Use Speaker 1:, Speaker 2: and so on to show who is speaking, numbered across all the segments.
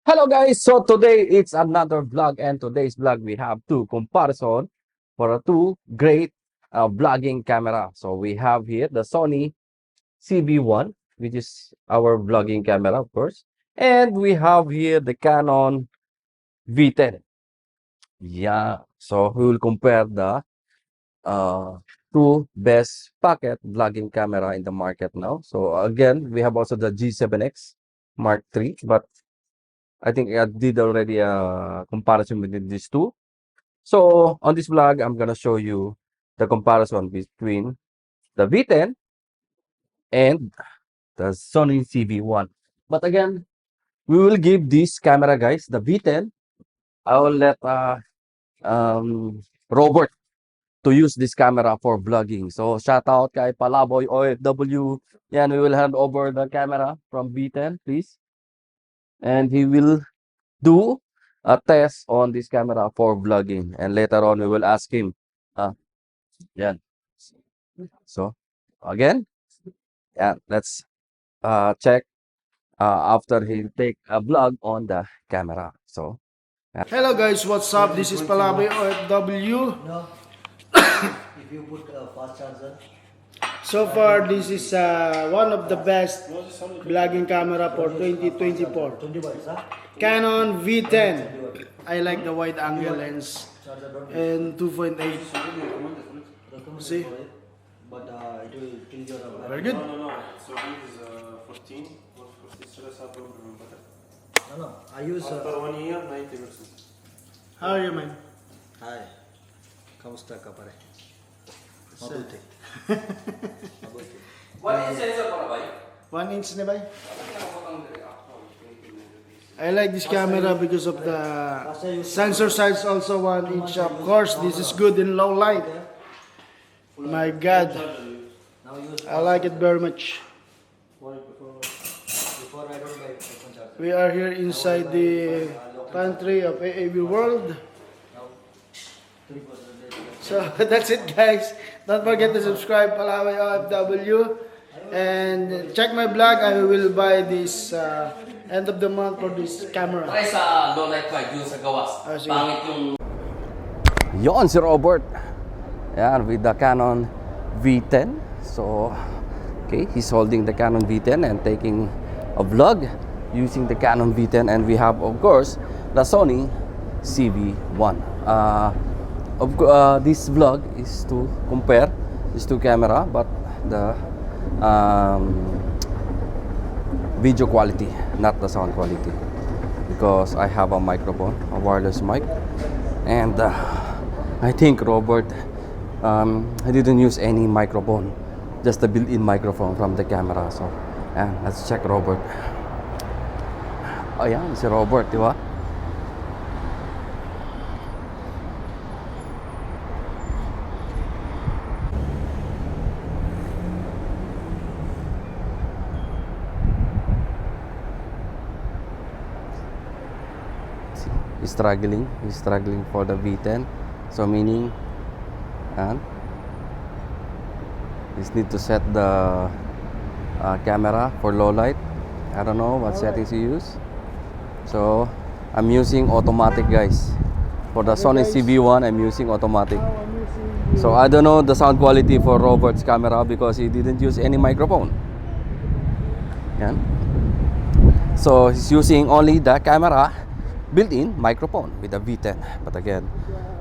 Speaker 1: Hello guys, so today it's another vlog, and today's vlog we have two comparison for two great vlogging camera. So we have here the Sony ZV-1, which is our vlogging camera of course, and we have here the Canon V10. Yeah, so we will compare the uh, two best pocket vlogging camera in the market now. So again, we have also the G7X Mark III, but I think I did already a comparison between these two. So on this vlog, I'm gonna show you the comparison between the V10 and the Sony ZV-1. But again, we will give this camera, guys, the V10. I will let Robert to use this camera for vlogging. So shout out kay Palaboy OFW. Yan, we will hand over the camera from V10, please. And he will do a test on this camera for vlogging, and later on we will ask him yeah, so again, yeah, let's check after he take a vlog on the camera. So yeah.
Speaker 2: Hello guys, what's up? This is Palaboy OFW.
Speaker 3: No, if you put a fast charger.
Speaker 2: So far, this is one of the best vlogging camera for 2024.
Speaker 3: 20 watts, huh?
Speaker 2: Canon V10. I like the wide angle lens and 2.8. See?
Speaker 3: But it will kill your
Speaker 2: Very good.
Speaker 4: No. So this is 14.
Speaker 3: No, I use
Speaker 4: After 1 year, 90%.
Speaker 2: How are you, man?
Speaker 3: Hi. Kamusta ka pare?
Speaker 2: Sir.
Speaker 3: Mabuti. Mabuti.
Speaker 1: 1 inch sensor para ba?
Speaker 2: 1 inch na ba? I like this camera because of the sensor size, also 1 inch. Of course, this is good in low light. My God,
Speaker 3: Now use
Speaker 2: I like it very much.
Speaker 3: before I don't buy iPhone charger.
Speaker 2: We are here inside the pantry of AAV World.
Speaker 3: Now 3%.
Speaker 2: So that's it, guys. Don't forget to subscribe Palaboy OFW and check my blog. I will buy this end of the month for this camera.
Speaker 1: Try sa low light fight yung sa gawas.
Speaker 2: Sige.
Speaker 1: Pangit yung yon si Robert. Yan, with the Canon V10. So okay, he's holding the Canon V10 and taking a vlog using the Canon V10, and we have of course the Sony ZV-1. This vlog is to compare these two camera, but the video quality, not the sound quality, because I have a microphone, a wireless mic, and I think Robert I didn't use any microphone, just a built-in microphone from the camera. So let's check Robert. Ayan, si Robert, di ba? He's struggling for the V10. So meaning, and just need to set the camera for low light. I don't know what settings you use. So I'm using automatic, guys. For the Sony ZV-1, I'm using automatic. So I don't know the sound quality for Robert's camera because he didn't use any microphone. Yan. So he's using only the camera built-in microphone with the V10. But again,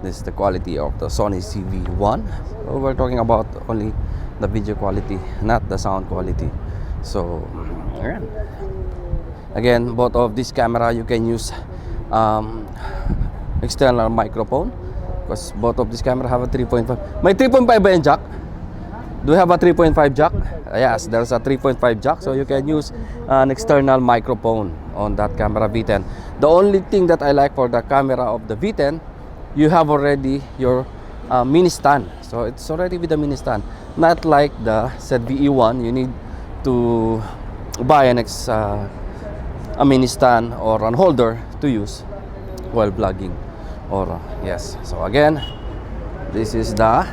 Speaker 1: this is the quality of the Sony ZV-1. So we're talking about only the video quality, not the sound quality. So again, both of this camera you can use external microphone, because both of this camera have a 3.5. May 3.5 ba yung jack? Do you have a 3.5 jack? Yes, there's a 3.5 jack, so you can use an external microphone on that camera V10. The only thing that I like for the camera of the V10, you have already your mini stand. So it's already with the mini stand. Not like the ZV-1, you need to buy a mini stand or an holder to use while vlogging. Or yes, so again, this is the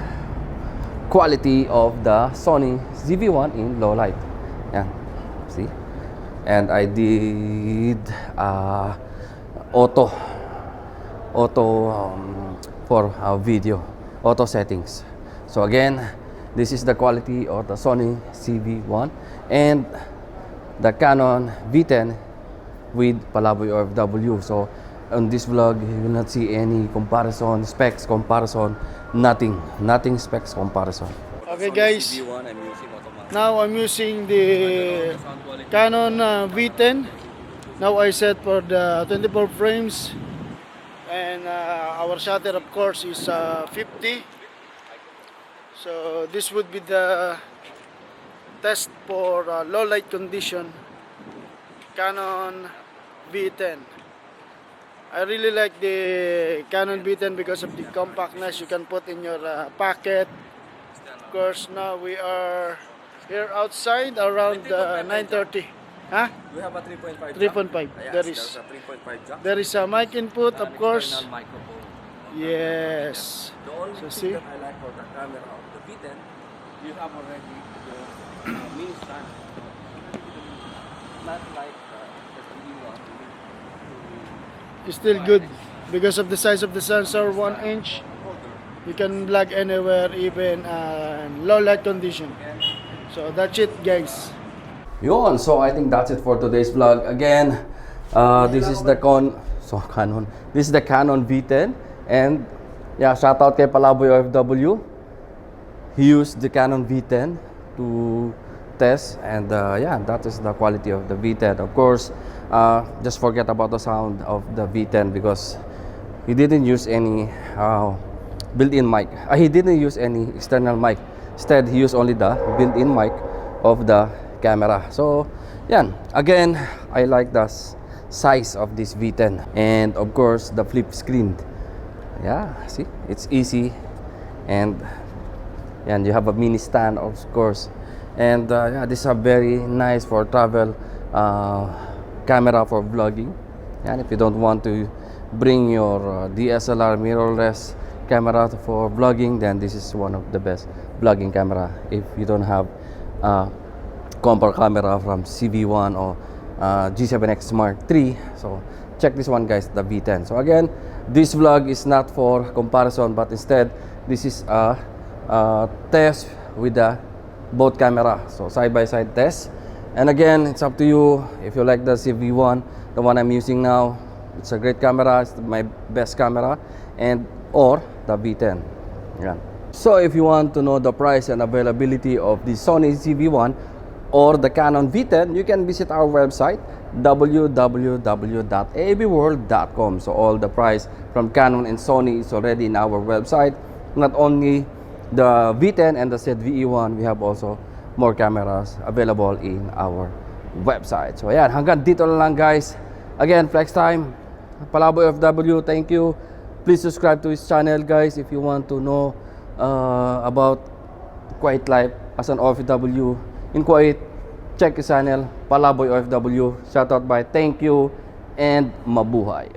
Speaker 1: quality of the Sony ZV-1 in low light. Yeah, see? And I did auto for video auto settings. So again, this is the quality of the Sony ZV-1 and the Canon V10 with Palaboy OFW. So on this vlog, you will not see any comparison, specs comparison, nothing specs comparison.
Speaker 2: Okay guys,
Speaker 1: ZV-1 I'm using automatic.
Speaker 2: now I'm using the Canon V10. Now I set for the 24 frames, and our shutter of course is 50. So this would be the test for low light condition Canon V10. I really like the Canon V10 because of the compactness you can put in your pocket. Of course, now we are here outside around 9:30. Huh?
Speaker 1: We have a 3.5
Speaker 2: 3.5. There is
Speaker 1: a 3.5 jack.
Speaker 2: there is a mic input, of course.
Speaker 1: External microphone.
Speaker 2: Yes.
Speaker 1: The only
Speaker 2: So
Speaker 1: thing
Speaker 2: see?
Speaker 1: that I like for the camera of the V10, you have already the mini stand. Not like the ZV-1.
Speaker 2: It's still good because of the size of the sensor, 1 inch. You can vlog anywhere, even low light condition. So that's it, guys.
Speaker 1: Yun, so I think that's it for today's vlog. Again, this is the Canon. This is the Canon V10, and yeah, shout out kay Palaboy OFW. He used the Canon V10 to test, and yeah, that is the quality of the V10. Of course, just forget about the sound of the V10 because he didn't use any built-in mic. He didn't use any external mic. Instead, he used only the built-in mic of the camera. So yan, again, I like the size of this V10, and of course the flip screen. Yeah, see, it's easy, and yan, you have a mini stand of course, and yeah, this is a very nice for travel camera for vlogging. And if you don't want to bring your DSLR mirrorless camera for vlogging, then this is one of the best vlogging camera if you don't have compare camera from ZV-1 or G7X Mark III. So check this one, guys, the V10. So again, this vlog is not for comparison, but instead this is a test with the both camera, so side by side test. And again, it's up to you. If you like the ZV-1, the one I'm using now, it's a great camera, it's my best camera, and or the V10. Yeah. So if you want to know the price and availability of the Sony ZV-1 or the Canon V10, you can visit our website www.abworld.com. So all the price from Canon and Sony is already in our website. Not only the V10 and the ZV-1, we have also more cameras available in our website. So ayan, hanggang dito lang guys. Again, flex time, Palaboy FW, thank you. Please subscribe to his channel, guys, if you want to know about quiet life as an OFW in Kuwait. Check his channel, Palaboy OFW. Shoutout by thank you and mabuhay.